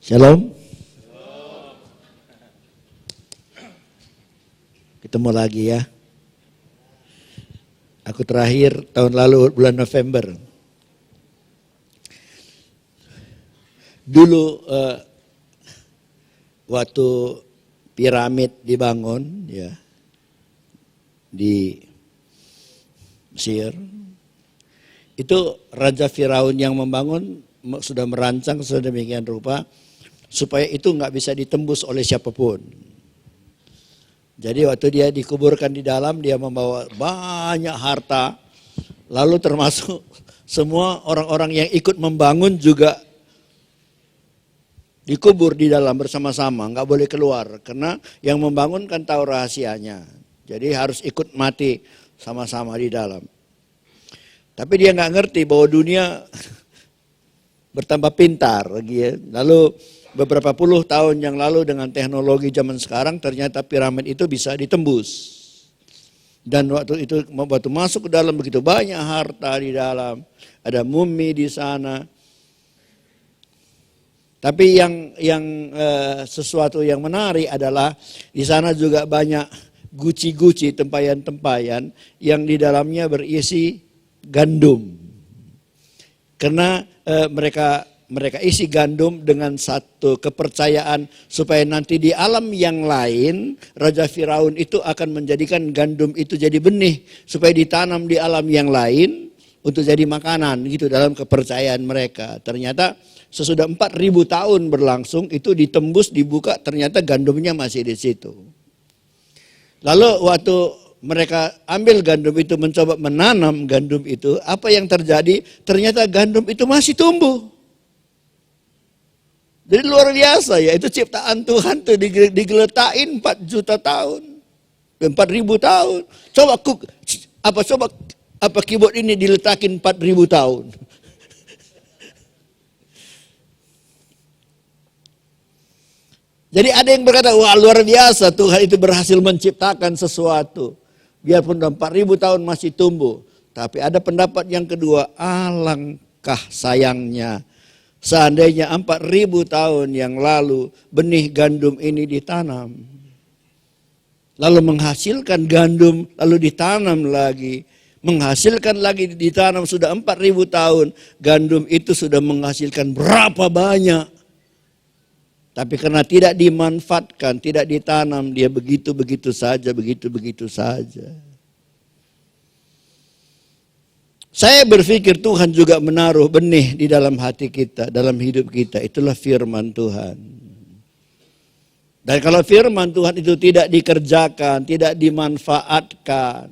Shalom. Ketemu lagi ya. Aku terakhir tahun lalu bulan November. Dulu waktu piramid dibangun ya di Mesir, itu Raja Firaun yang membangun sudah merancang sedemikian rupa supaya itu nggak bisa ditembus oleh siapapun. Jadi waktu dia dikuburkan di dalam, dia membawa banyak harta, lalu termasuk semua orang-orang yang ikut membangun juga dikubur di dalam bersama-sama, nggak boleh keluar, karena yang membangun kan tahu rahasianya. Jadi harus ikut mati sama-sama di dalam. Tapi dia nggak ngerti bahwa dunia bertambah pintar lagi ya. Lalu beberapa puluh tahun yang lalu dengan teknologi zaman sekarang ternyata piramid itu bisa ditembus. Dan waktu itu masuk ke dalam begitu banyak harta di dalam, ada mumi di sana. Tapi yang sesuatu yang menarik adalah di sana juga banyak guci-guci, tempayan-tempayan yang di dalamnya berisi gandum. Karena mereka isi gandum dengan satu kepercayaan supaya nanti di alam yang lain Raja Firaun itu akan menjadikan gandum itu jadi benih supaya ditanam di alam yang lain untuk jadi makanan gitu dalam kepercayaan mereka. Ternyata sesudah 4.000 tahun berlangsung itu ditembus, dibuka, ternyata gandumnya masih di situ. Lalu waktu mereka ambil gandum itu, mencoba menanam gandum itu, apa yang terjadi? Ternyata gandum itu masih tumbuh. Jadi luar biasa ya, itu ciptaan Tuhan tuh digeletakin 4 juta tahun. 4.000 tahun. Coba keyboard ini diletakin 4.000 tahun. Jadi ada yang berkata, wah luar biasa Tuhan itu berhasil menciptakan sesuatu. Biarpun 4.000 tahun masih tumbuh. Tapi ada pendapat yang kedua, alangkah sayangnya. Seandainya 4.000 tahun yang lalu benih gandum ini ditanam. Lalu menghasilkan gandum, lalu ditanam lagi. Menghasilkan lagi ditanam, sudah 4.000 tahun. Gandum itu sudah menghasilkan berapa banyak. Tapi karena tidak dimanfaatkan, tidak ditanam, dia begitu-begitu saja, begitu-begitu saja. Saya berpikir Tuhan juga menaruh benih di dalam hati kita, dalam hidup kita. Itulah firman Tuhan. Dan kalau firman Tuhan itu tidak dikerjakan, tidak dimanfaatkan,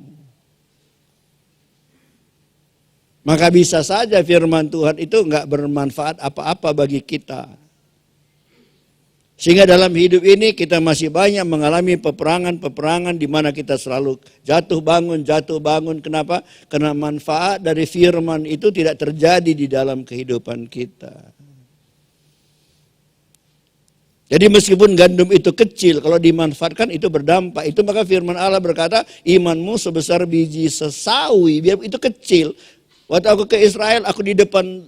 maka bisa saja firman Tuhan itu enggak bermanfaat apa-apa bagi kita. Sehingga dalam hidup ini kita masih banyak mengalami peperangan-peperangan di mana kita selalu jatuh bangun. Kenapa? Karena manfaat dari firman itu tidak terjadi di dalam kehidupan kita. Jadi meskipun gandum itu kecil, kalau dimanfaatkan itu berdampak. Itu maka firman Allah berkata, imanmu sebesar biji sesawi, biar itu kecil. Waktu aku ke Israel, aku di depan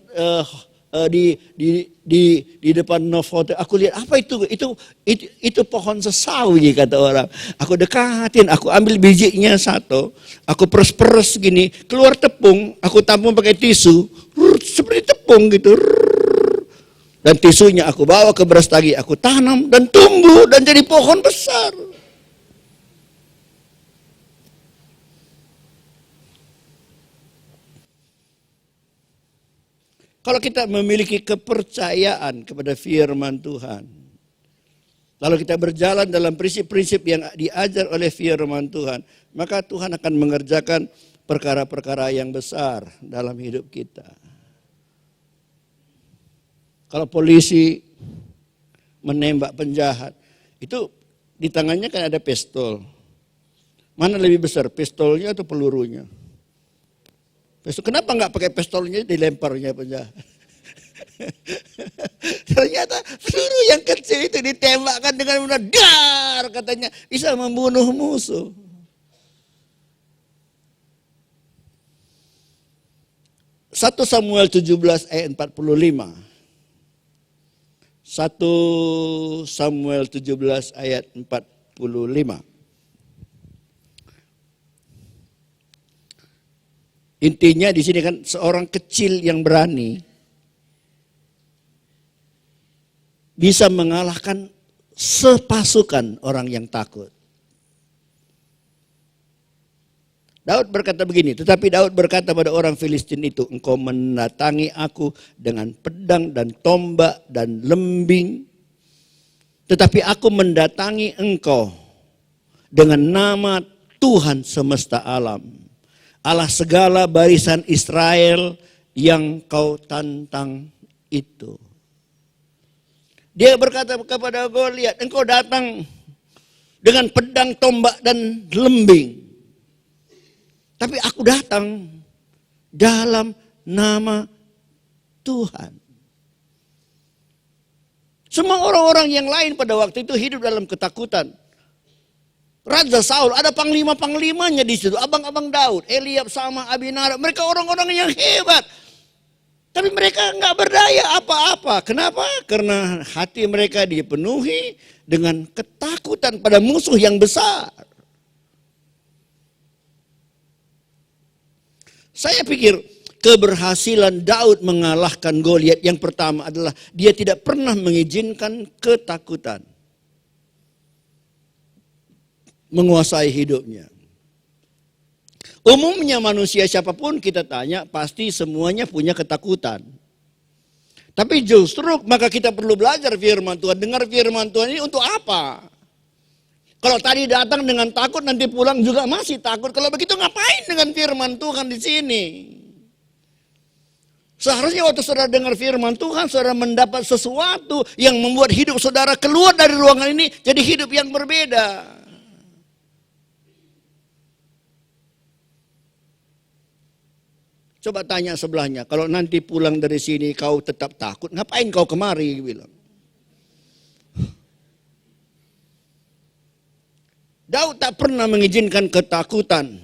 di depan Novotel, aku lihat apa itu pohon sesawi kata orang. Aku dekatin, aku ambil bijinya satu, aku peres-peres gini, keluar tepung, aku tampung pakai tisu, seperti tepung gitu. Dan tisunya aku bawa ke Brastagi, aku tanam dan tumbuh dan jadi pohon besar. Kalau kita memiliki kepercayaan kepada firman Tuhan, lalu kita berjalan dalam prinsip-prinsip yang diajar oleh firman Tuhan, maka Tuhan akan mengerjakan perkara-perkara yang besar dalam hidup kita. Kalau polisi menembak penjahat, itu di tangannya kan ada pistol. Mana lebih besar, pistolnya atau pelurunya? Kenapa nggak pakai pistolnya dilemparnya penjahat? Ternyata peluru yang kecil itu ditembakkan dengan benar, dar katanya bisa membunuh musuh. 1 Samuel 17 ayat 45. 1 Samuel 17 ayat 45. Intinya di sini kan seorang kecil yang berani bisa mengalahkan sepasukan orang yang takut. Daud berkata begini, tetapi Daud berkata pada orang Filistin itu, engkau mendatangi aku dengan pedang dan tombak dan lembing. Tetapi aku mendatangi engkau dengan nama Tuhan semesta alam. Allah segala barisan Israel yang kau tantang itu. Dia berkata kepada Goliat, engkau datang dengan pedang, tombak dan lembing. Tapi aku datang dalam nama Tuhan. Semua orang-orang yang lain pada waktu itu hidup dalam ketakutan. Raja Saul, ada panglima-panglimanya di situ. Abang-abang Daud, Eliab sama Abinadab. Mereka orang-orang yang hebat. Tapi mereka nggak berdaya apa-apa. Kenapa? Karena hati mereka dipenuhi dengan ketakutan pada musuh yang besar. Saya pikir keberhasilan Daud mengalahkan Goliat yang pertama adalah dia tidak pernah mengizinkan ketakutan menguasai hidupnya. Umumnya manusia siapapun kita tanya pasti semuanya punya ketakutan. Tapi justru maka kita perlu belajar firman Tuhan. Dengar firman Tuhan ini untuk apa? Kalau tadi datang dengan takut, nanti pulang juga masih takut. Kalau begitu ngapain dengan firman Tuhan di sini? Seharusnya waktu saudara dengar firman Tuhan, saudara mendapat sesuatu yang membuat hidup saudara keluar dari ruangan ini jadi hidup yang berbeda. Coba tanya sebelahnya, kalau nanti pulang dari sini kau tetap takut, ngapain kau kemari? Bilang. Daud tak pernah mengizinkan ketakutan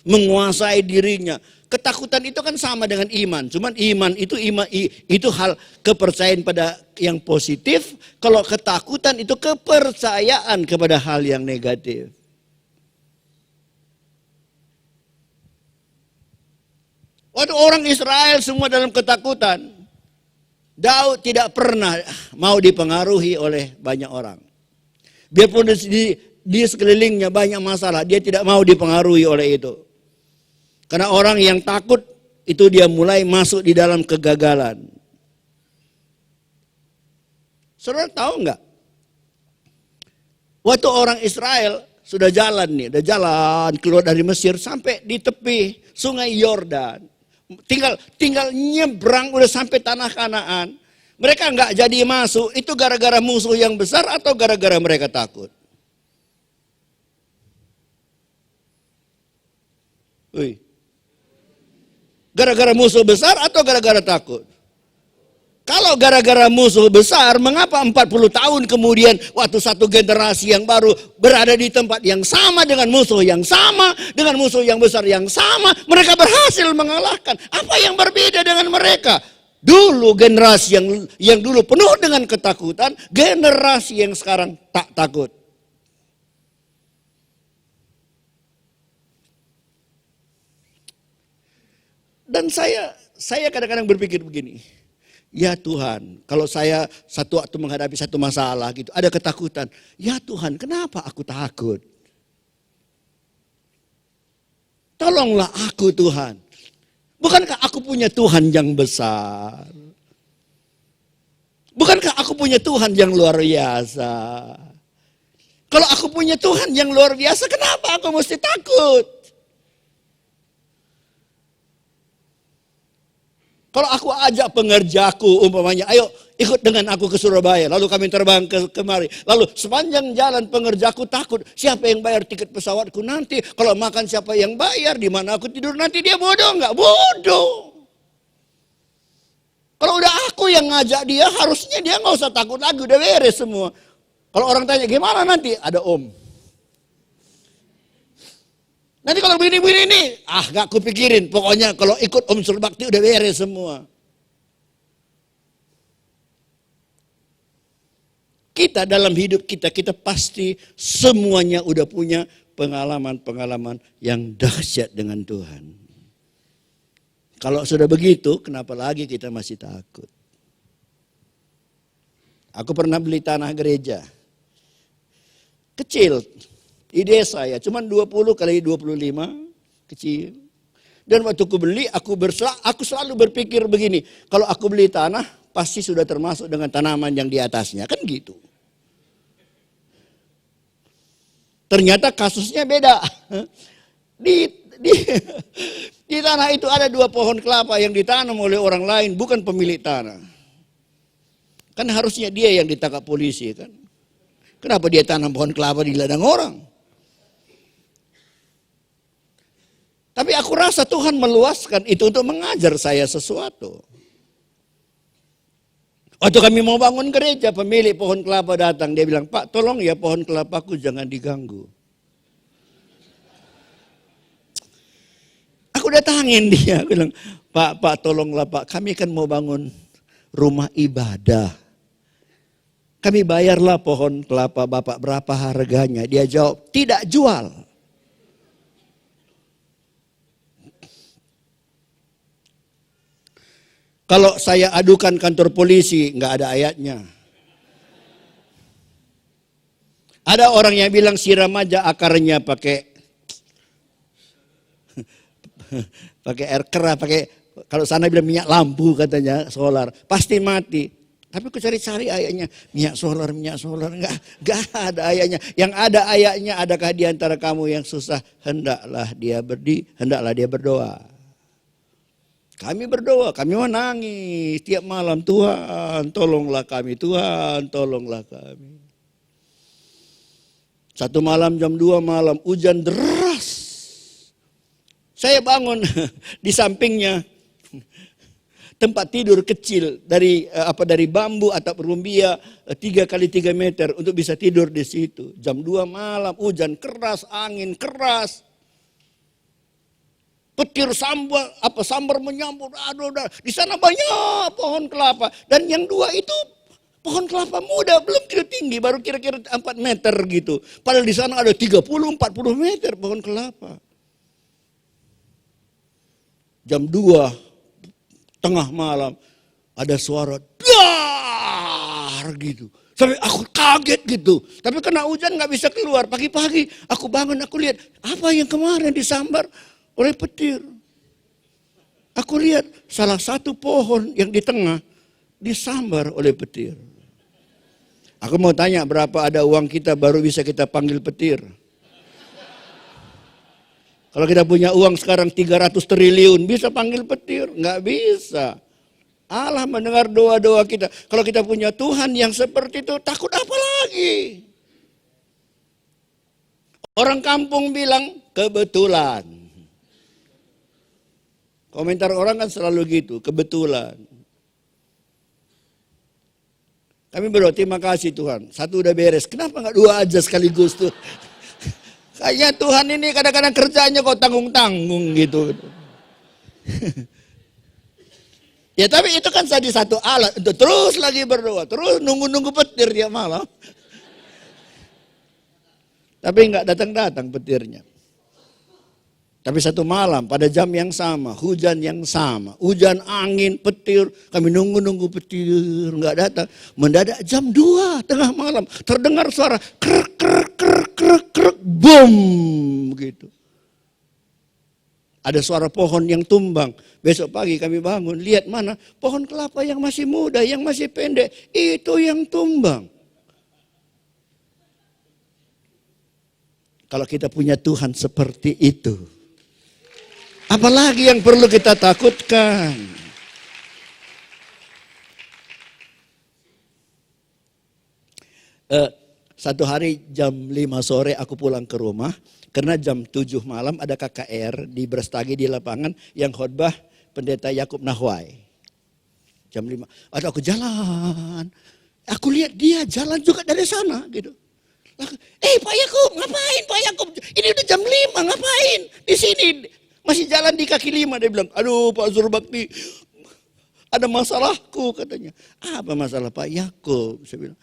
menguasai dirinya. Ketakutan itu kan sama dengan iman. Cuman iman itu hal kepercayaan pada yang positif. Kalau ketakutan itu kepercayaan kepada hal yang negatif. Waktu orang Israel semua dalam ketakutan, Daud tidak pernah mau dipengaruhi oleh banyak orang. Biarpun di sekelilingnya banyak masalah, dia tidak mau dipengaruhi oleh itu. Karena orang yang takut itu dia mulai masuk di dalam kegagalan. Saudara tahu enggak? Waktu orang Israel sudah jalan nih, udah jalan keluar dari Mesir sampai di tepi Sungai Yordan. Tinggal nyebrang udah sampai tanah Kanaan. Mereka enggak jadi masuk, itu gara-gara musuh yang besar atau gara-gara mereka takut? Gara-gara musuh besar atau gara-gara takut? Kalau gara-gara musuh besar, mengapa 40 tahun kemudian waktu satu generasi yang baru berada di tempat yang sama dengan musuh yang sama, dengan musuh yang besar yang sama, mereka berhasil mengalahkan? Apa yang berbeda dengan mereka? Dulu generasi yang dulu penuh dengan ketakutan, generasi yang sekarang tak takut. Dan saya kadang-kadang berpikir begini, ya Tuhan, kalau saya satu waktu menghadapi satu masalah gitu, ada ketakutan, ya Tuhan, kenapa aku takut? Tolonglah aku Tuhan. Bukankah aku punya Tuhan yang besar? Bukankah aku punya Tuhan yang luar biasa? Kalau aku punya Tuhan yang luar biasa, kenapa aku mesti takut? Kalau aku ajak pengerjaku umpamanya, ayo ikut dengan aku ke Surabaya. Lalu kami terbang kemari. Lalu sepanjang jalan pengerjaku takut. Siapa yang bayar tiket pesawatku nanti? Kalau makan siapa yang bayar? Di mana aku tidur nanti? Dia bodoh nggak? Bodoh. Kalau udah aku yang ngajak dia, harusnya dia nggak usah takut lagi. Udah beres semua. Kalau orang tanya gimana nanti? Ada om. Nanti kalau begini-begini nih, gak kupikirin. Pokoknya kalau ikut Om Surbakti udah beres semua. Kita dalam hidup kita pasti semuanya udah punya pengalaman-pengalaman yang dahsyat dengan Tuhan. Kalau sudah begitu, kenapa lagi kita masih takut? Aku pernah beli tanah gereja. Kecil, di desa ya, cuman 20 kali 25, kecil. Dan waktu aku beli, aku selalu berpikir begini, kalau aku beli tanah, pasti sudah termasuk dengan tanaman yang di atasnya, kan gitu. Ternyata kasusnya beda. Di tanah itu ada 2 pohon kelapa yang ditanam oleh orang lain, bukan pemilik tanah. Kan harusnya dia yang ditangkap polisi kan. Kenapa dia tanam pohon kelapa di ladang orang? Tapi aku rasa Tuhan meluaskan itu untuk mengajar saya sesuatu. Waktu kami mau bangun gereja, pemilik pohon kelapa datang. Dia bilang, Pak tolong ya pohon kelapaku jangan diganggu. Aku datangin dia, aku bilang, Pak tolonglah Pak, kami kan mau bangun rumah ibadah. Kami bayarlah pohon kelapa Bapak berapa harganya. Dia jawab, tidak jual. Kalau saya adukan kantor polisi, nggak ada ayatnya. Ada orang yang bilang siram aja akarnya pakai air keras, kalau sana bilang minyak lampu katanya, solar, pasti mati. Tapi aku cari-cari ayatnya, minyak solar, nggak ada ayatnya. Yang ada ayatnya, adakah di antara kamu yang susah, hendaklah dia berdoa. Kami berdoa, kami menangis tiap malam, Tuhan tolonglah kami, Tuhan tolonglah kami. Satu malam jam 2 malam hujan deras. Saya bangun di sampingnya tempat tidur kecil dari bambu atap rumbia 3 kali 3 meter untuk bisa tidur di situ. Jam 2 malam hujan keras, angin keras. Petir sambar menyambut, di sana banyak pohon kelapa. Dan yang 2 itu pohon kelapa muda, belum tinggi, baru kira-kira 4 meter gitu. Padahal di sana ada 30-40 meter pohon kelapa. Jam 2, tengah malam, ada suara, dar gitu. Sampai aku kaget gitu. Tapi kena hujan gak bisa keluar. Pagi-pagi aku bangun, aku lihat, apa yang kemarin disambar oleh petir. Aku lihat salah satu pohon yang di tengah disambar oleh petir. Aku mau tanya berapa ada uang kita baru bisa kita panggil petir. Kalau kita punya uang sekarang 300 triliun bisa panggil petir? Nggak bisa. Allah mendengar doa-doa kita. Kalau kita punya Tuhan yang seperti itu, takut apa lagi? Orang kampung bilang kebetulan. Komentar orang kan selalu gitu, kebetulan. Kami berdoa, terima kasih Tuhan. 1 udah beres, kenapa gak 2 aja sekaligus tuh? Kayaknya Tuhan ini kadang-kadang kerjanya kok tanggung-tanggung gitu. Ya tapi itu kan jadi satu alat untuk terus lagi berdoa, terus nunggu-nunggu petir tiap malam. Tapi gak datang-datang petirnya. Tapi satu malam pada jam yang sama, hujan yang sama, hujan, angin, petir, kami nunggu petir nggak datang. Mendadak jam 2 tengah malam terdengar suara krek krek krek krek krek, boom gitu. Ada suara pohon yang tumbang. Besok pagi kami bangun, lihat mana pohon kelapa yang masih muda, yang masih pendek, itu yang tumbang. Kalau kita punya Tuhan seperti itu, apalagi yang perlu kita takutkan? Satu hari jam 5 sore aku pulang ke rumah. Karena jam 7 malam ada KKR di Brastagi di lapangan yang khotbah pendeta Yakub Nahwai. Jam 5. Ada aku jalan. Aku lihat dia jalan juga dari sana gitu. Pak Yakub, ngapain Pak Yakub? Ini udah jam 5, ngapain? Di sini. Masih jalan di kaki 5, dia bilang, aduh Pak Surbakti, ada masalahku katanya. Apa masalah Pak Yakub? Saya bilang,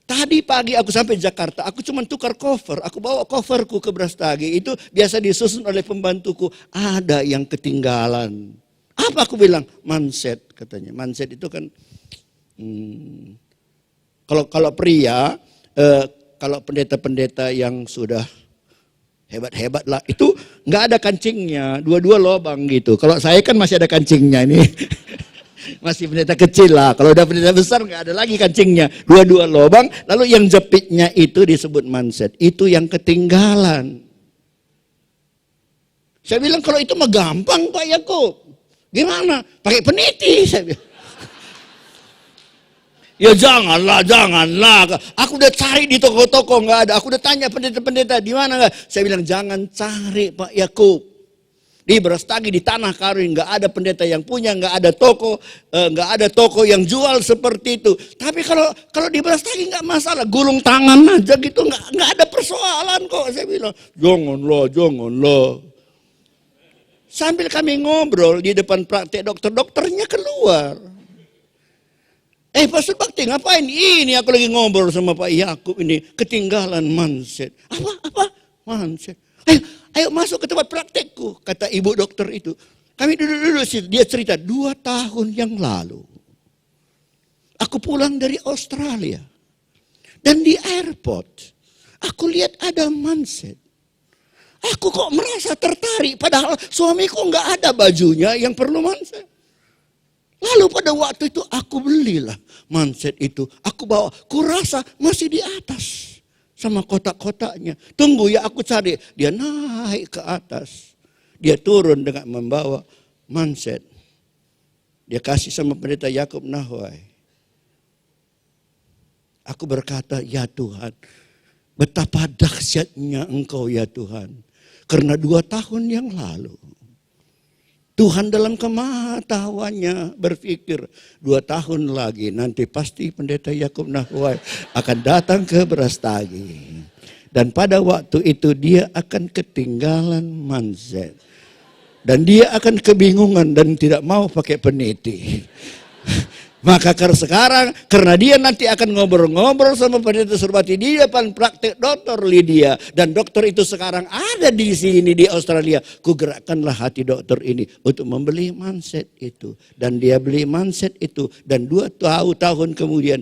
Tadi pagi aku sampai Jakarta, aku cuma tukar cover. Aku bawa coverku ke Brastagi. Itu biasa disusun oleh pembantuku. Ada yang ketinggalan. Apa aku bilang? Manset katanya. Manset itu kan, kalau pria, kalau pendeta-pendeta yang sudah hebat-hebat lah, itu nggak ada kancingnya. Dua-dua lubang gitu. Kalau saya kan masih ada kancingnya ini. Masih pendeta kecil lah. Kalau udah pendeta besar nggak ada lagi kancingnya. Dua-dua lubang. Lalu yang jepitnya itu disebut manset. Itu yang ketinggalan. Saya bilang kalau itu mah gampang Pak Yakub. Gimana? Pakai peniti. Saya bilang. Ya janganlah. Aku udah cari di toko-toko nggak ada. Aku udah tanya pendeta-pendeta di mana nggak. Saya bilang jangan cari Pak Yakub. Di Brastagi, di Tanah Karu nggak ada pendeta yang punya, nggak ada toko yang jual seperti itu. Tapi kalau di Brastagi nggak masalah, gulung tangan aja gitu, nggak ada persoalan kok. Saya bilang janganlah. Sambil kami ngobrol di depan praktek dokternya keluar. Pastor Bakti ngapain? Ini aku lagi ngobrol sama Pak Yakub ini, ketinggalan manset. Apa? Manset. Ayo masuk ke tempat praktekku, kata ibu dokter itu. Kami duduk dia cerita 2 tahun yang lalu. Aku pulang dari Australia. Dan di airport, aku lihat ada manset. Aku kok merasa tertarik, padahal suamiku nggak ada bajunya yang perlu manset. Lalu pada waktu itu aku belilah manset itu. Aku bawa, kurasa masih di atas. Sama kotak-kotaknya. Tunggu ya aku cari. Dia naik ke atas. Dia turun dengan membawa manset. Dia kasih sama pendeta Yakub Nahwai. Aku berkata, ya Tuhan, betapa dahsyatnya Engkau ya Tuhan. Karena 2 tahun yang lalu, Tuhan dalam kemahatahuannya berpikir 2 tahun lagi nanti pasti pendeta Yakub Nahwai akan datang ke Brastagi. Dan pada waktu itu dia akan ketinggalan manset. Dan dia akan kebingungan dan tidak mau pakai peniti. Maka sekarang karena dia nanti akan ngobrol-ngobrol sama pendeta Surbati di depan praktek Dr. Lydia. Dan dokter itu sekarang ada di sini di Australia. Kugerakkanlah hati dokter ini untuk membeli manset itu. Dan dia beli manset itu. Dan 2 tahun kemudian